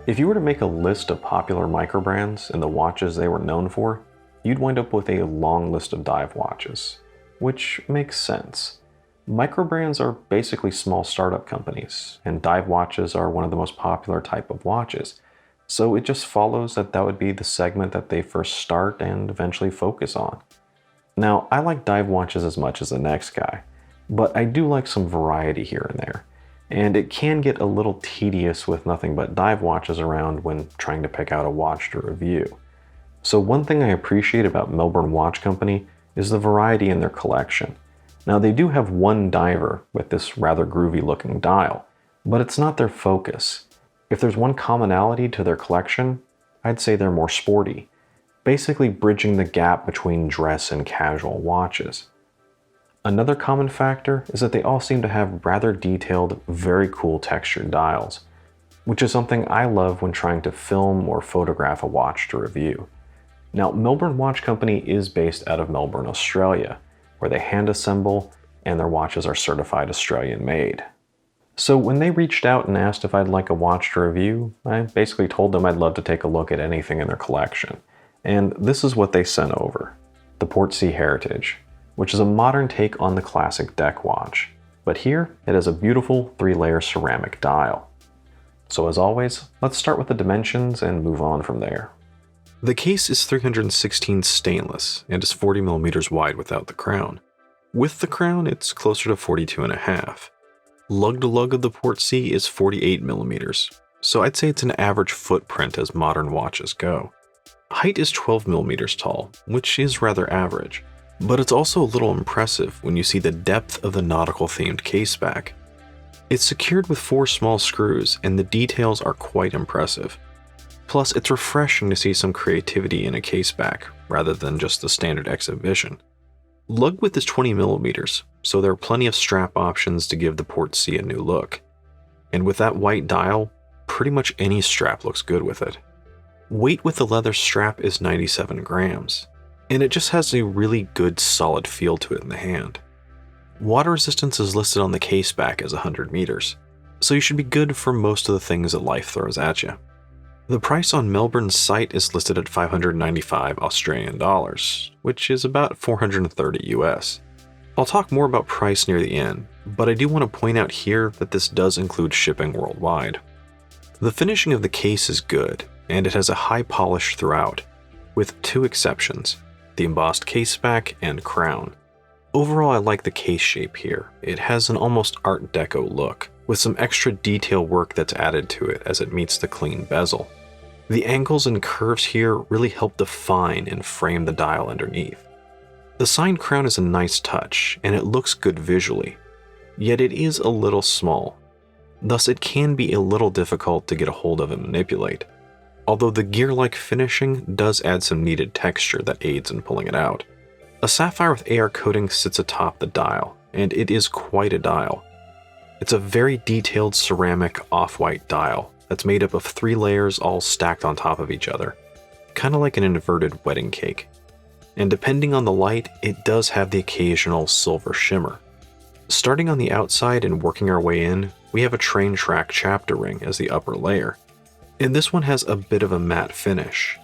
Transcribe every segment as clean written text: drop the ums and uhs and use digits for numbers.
If you were to make a list of popular micro brands and the watches they were known for, you'd wind up with a long list of dive watches, which makes sense. Micro brands are basically small startup companies, and dive watches are one of the most popular type of watches, so it just follows that that would be the segment that they first start and eventually focus on. Now, I like dive watches as much as the next guy, but I do like some variety here and there, and it can get a little tedious with nothing but dive watches around when trying to pick out a watch to review. So one thing I appreciate about Melbourne Watch Company is the variety in their collection. Now, they do have one diver with this rather groovy looking dial, but it's not their focus. If there's one commonality to their collection, I'd say they're more sporty, basically bridging the gap between dress and casual watches. Another common factor is that they all seem to have rather detailed, very cool textured dials, which is something I love when trying to film or photograph a watch to review. Now, Melbourne Watch Company is based out of Melbourne, Australia, where they hand assemble and their watches are certified Australian made. So when they reached out and asked if I'd like a watch to review, I basically told them I'd love to take a look at anything in their collection. And this is what they sent over: the Portsea Heritage, which is a modern take on the classic deck watch. But here, it has a beautiful 3-layer ceramic dial. So as always, let's start with the dimensions and move on from there. The case is 316 stainless and is 40mm wide without the crown. With the crown, it's closer to 42.5. Lug to lug of the Portsea is 48mm, so I'd say it's an average footprint as modern watches go. Height is 12mm tall, which is rather average, but it's also a little impressive when you see the depth of the nautical themed case back. It's secured with 4 small screws and the details are quite impressive. Plus, it's refreshing to see some creativity in a case back, rather than just the standard exhibition. Lug width is 20mm, so there are plenty of strap options to give the Portsea a new look. And with that white dial, pretty much any strap looks good with it. Weight with the leather strap is 97 grams, and it just has a really good solid feel to it in the hand. Water resistance is listed on the case back as 100 meters, so you should be good for most of the things that life throws at you. The price on Melbourne's site is listed at 595 Australian dollars, which is about 430 US. I'll talk more about price near the end, but I do want to point out here that this does include shipping worldwide. The finishing of the case is good, and it has a high polish throughout, with 2 exceptions: the embossed case back and crown. Overall, I like the case shape here. It has an almost Art Deco look, with some extra detail work that's added to it as it meets the clean bezel. The angles and curves here really help define and frame the dial underneath. The signed crown is a nice touch, and it looks good visually, yet it is a little small. Thus, it can be a little difficult to get a hold of and manipulate, although the gear-like finishing does add some needed texture that aids in pulling it out. A sapphire with AR coating sits atop the dial, and it is quite a dial. It's a very detailed ceramic off-white dial that's made up of 3 layers all stacked on top of each other, kind of like an inverted wedding cake. And depending on the light, it does have the occasional silver shimmer. Starting on the outside and working our way in, we have a train track chapter ring as the upper layer, and this one has a bit of a matte finish.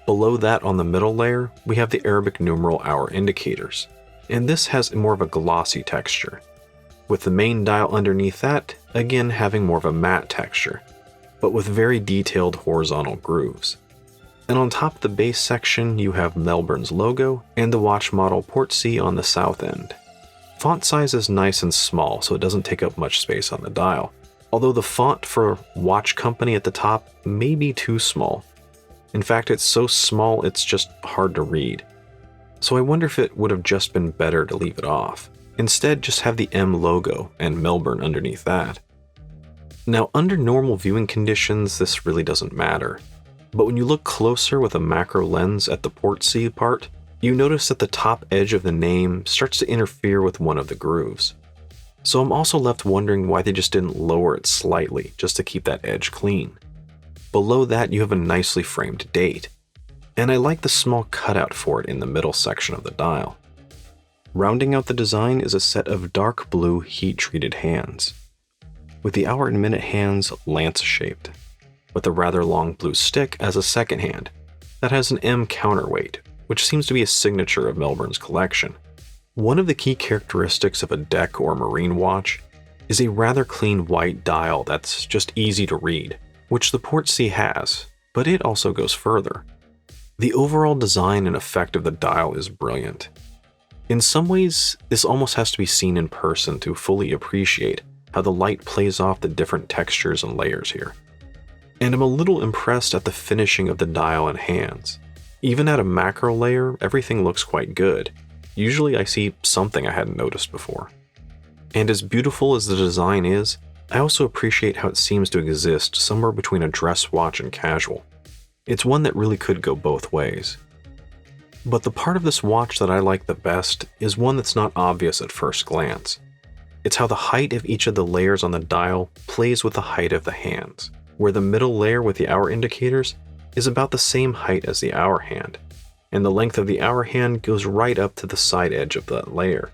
Below that on the middle layer, we have the Arabic numeral hour indicators, and this has more of a glossy texture, with the main dial underneath that, again having more of a matte texture, but with very detailed horizontal grooves. And on top of the base section, you have Melbourne's logo and the watch model Portsea on the south end. Font size is nice and small, so it doesn't take up much space on the dial, although the font for Watch Company at the top may be too small. In fact, it's so small it's just hard to read. So I wonder if it would have just been better to leave it off. Instead, just have the M logo and Melbourne underneath that. Now, under normal viewing conditions, this really doesn't matter. But when you look closer with a macro lens at the Portsea part, you notice that the top edge of the name starts to interfere with one of the grooves. So I'm also left wondering why they just didn't lower it slightly just to keep that edge clean. Below that, you have a nicely framed date, and I like the small cutout for it in the middle section of the dial. Rounding out the design is a set of dark blue heat-treated hands, with the hour and minute hands lance-shaped. with a rather long blue stick as a second hand that has an M counterweight, which seems to be a signature of Melbourne's collection. One of the key characteristics of a deck or marine watch is a rather clean white dial that's just easy to read, which the Portsea has, but it also goes further. The overall design and effect of the dial is brilliant. In some ways, this almost has to be seen in person to fully appreciate how the light plays off the different textures and layers here. And I'm a little impressed at the finishing of the dial and hands. Even at a macro layer, everything looks quite good. Usually I see something I hadn't noticed before. And as beautiful as the design is, I also appreciate how it seems to exist somewhere between a dress watch and casual. It's one that really could go both ways. But the part of this watch that I like the best is one that's not obvious at first glance. It's how the height of each of the layers on the dial plays with the height of the hands, where the middle layer with the hour indicators is about the same height as the hour hand, and the length of the hour hand goes right up to the side edge of that layer.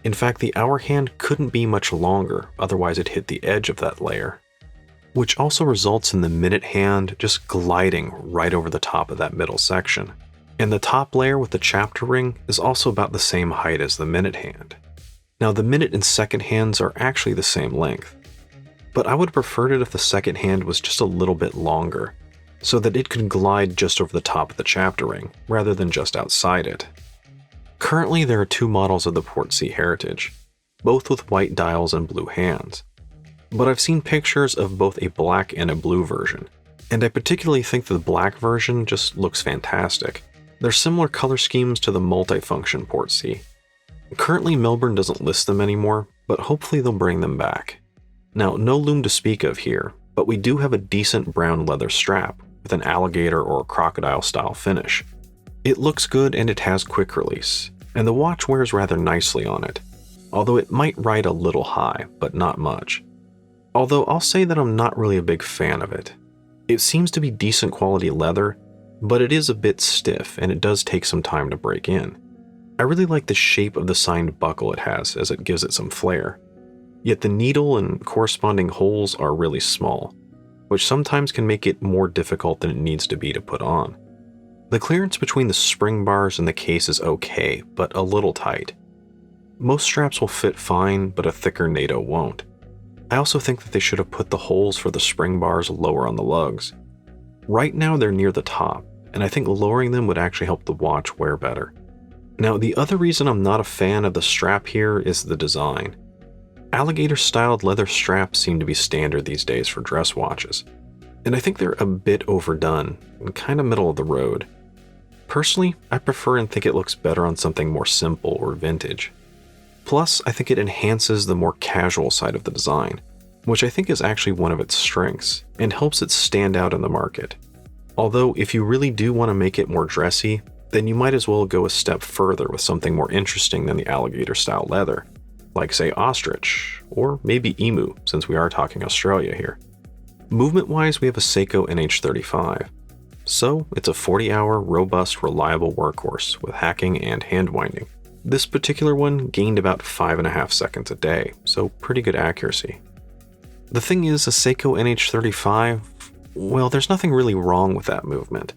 In fact, the hour hand couldn't be much longer, otherwise it'd hit the edge of that layer, which also results in the minute hand just gliding right over the top of that middle section. And the top layer with the chapter ring is also about the same height as the minute hand. Now, the minute and second hands are actually the same length, but I would have preferred it if the second hand was just a little bit longer, so that it could glide just over the top of the chapter ring, rather than just outside it. Currently, there are two models of the Portsea Heritage, both with white dials and blue hands. But I've seen pictures of both a black and a blue version, and I particularly think the black version just looks fantastic. They're similar color schemes to the multifunction Portsea. Currently, Melbourne doesn't list them anymore, but hopefully they'll bring them back. Now, no loom to speak of here, but we do have a decent brown leather strap with an alligator or crocodile style finish. It looks good and it has quick release, and the watch wears rather nicely on it, although it might ride a little high, but not much. Although I'll say that I'm not really a big fan of it. It seems to be decent quality leather, but it is a bit stiff and it does take some time to break in. I really like the shape of the signed buckle it has, as it gives it some flair. Yet the needle and corresponding holes are really small, which sometimes can make it more difficult than it needs to be to put on. The clearance between the spring bars and the case is okay, but a little tight. Most straps will fit fine, but a thicker NATO won't. I also think that they should have put the holes for the spring bars lower on the lugs. Right now they're near the top, and I think lowering them would actually help the watch wear better. Now, the other reason I'm not a fan of the strap here is the design. Alligator-styled leather straps seem to be standard these days for dress watches, and I think they're a bit overdone and kind of middle of the road. Personally, I prefer and think it looks better on something more simple or vintage. Plus, I think it enhances the more casual side of the design, which I think is actually one of its strengths, and helps it stand out in the market. Although, if you really do want to make it more dressy, then you might as well go a step further with something more interesting than the alligator-style leather, like say ostrich, or maybe emu, since we are talking Australia here. Movement-wise, we have a Seiko NH35. So, it's a 40-hour, robust, reliable workhorse with hacking and hand-winding. This particular one gained about 5.5 seconds a day, so pretty good accuracy. The thing is, a Seiko NH35, well, there's nothing really wrong with that movement.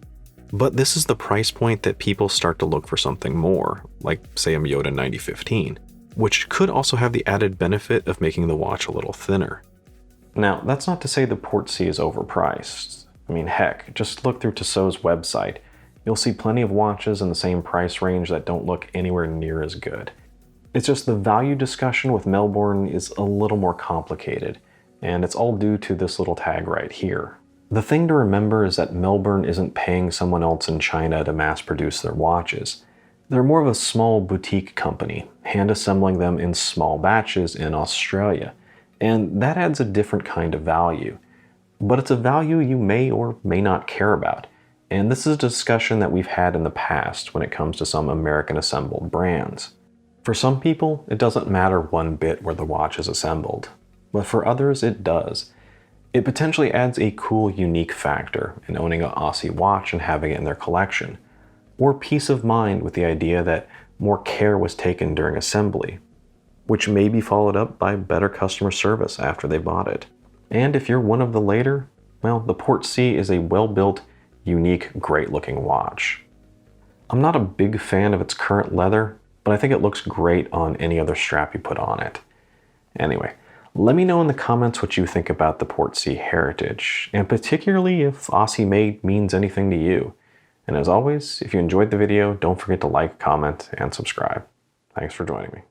But this is the price point that people start to look for something more, like say a Miyota 9015, which could also have the added benefit of making the watch a little thinner. Now, that's not to say the Portsea is overpriced. I mean, heck, just look through Tissot's website. You'll see plenty of watches in the same price range that don't look anywhere near as good. It's just the value discussion with Melbourne is a little more complicated, and it's all due to this little tag right here. The thing to remember is that Melbourne isn't paying someone else in China to mass produce their watches. They're more of a small boutique company, hand assembling them in small batches in Australia, and that adds a different kind of value. But it's a value you may or may not care about, and this is a discussion that we've had in the past when it comes to some American assembled brands. For some people, it doesn't matter one bit where the watch is assembled, but for others it does. It potentially adds a cool, unique factor in owning an Aussie watch and having it in their collection, or peace of mind with the idea that more care was taken during assembly, which may be followed up by better customer service after they bought it. And if you're one of the later, Well, the Portsea is a well-built, unique, great-looking watch. I'm not a big fan of its current leather, but I think it looks great on any other strap you put on it. Anyway, let me know in the comments what you think about the Portsea Heritage, and particularly if Aussie made means anything to you. And as always, if you enjoyed the video, don't forget to like, comment, and subscribe. Thanks for joining me.